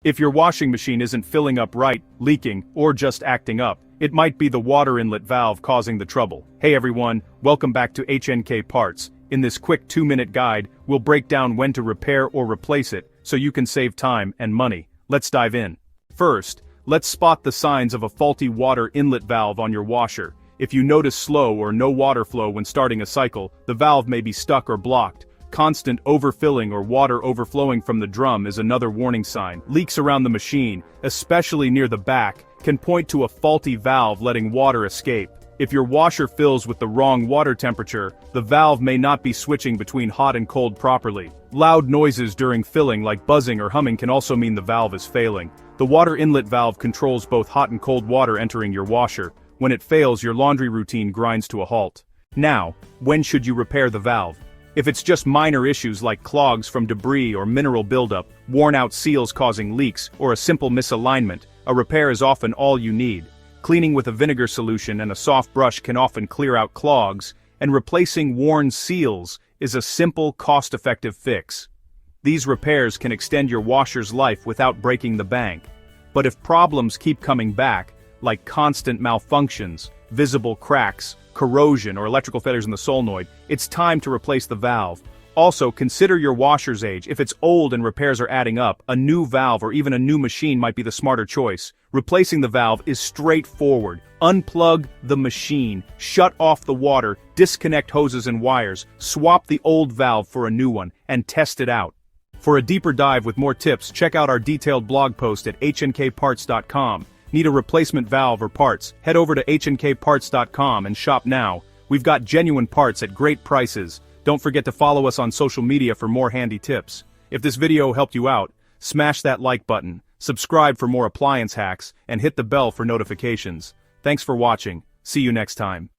If your washing machine isn't filling up right, leaking, or just acting up, it might be the water inlet valve causing the trouble. Hey everyone, welcome back to HnKParts. In this quick 2-minute guide, we'll break down when to repair or replace it, so you can save time and money. Let's dive in. First, let's spot the signs of a faulty water inlet valve on your washer. If you notice slow or no water flow when starting a cycle, the valve may be stuck or blocked. Constant overfilling or water overflowing from the drum is another warning sign. Leaks around the machine, especially near the back, can point to a faulty valve letting water escape. If your washer fills with the wrong water temperature, the valve may not be switching between hot and cold properly. Loud noises during filling like buzzing or humming can also mean the valve is failing. The water inlet valve controls both hot and cold water entering your washer. When it fails, your laundry routine grinds to a halt. Now, when should you repair the valve? If it's just minor issues like clogs from debris or mineral buildup, worn-out seals causing leaks, or a simple misalignment, a repair is often all you need. Cleaning with a vinegar solution and a soft brush can often clear out clogs, and replacing worn seals is a simple, cost-effective fix. These repairs can extend your washer's life without breaking the bank. But if problems keep coming back, like constant malfunctions, visible cracks, corrosion, or electrical failures in the solenoid, it's time to replace the valve. Also, consider your washer's age. If it's old and repairs are adding up, a new valve or even a new machine might be the smarter choice. Replacing the valve is straightforward. Unplug the machine, shut off the water, disconnect hoses and wires, swap the old valve for a new one, and test it out. For a deeper dive with more tips, check out our detailed blog post at HnKParts.com. Need a replacement valve or parts? Head over to HnKParts.com and shop now. We've got genuine parts at great prices. Don't forget to follow us on social media for more handy tips. If this video helped you out, smash that like button, subscribe for more appliance hacks, and hit the bell for notifications. Thanks for watching. See you next time.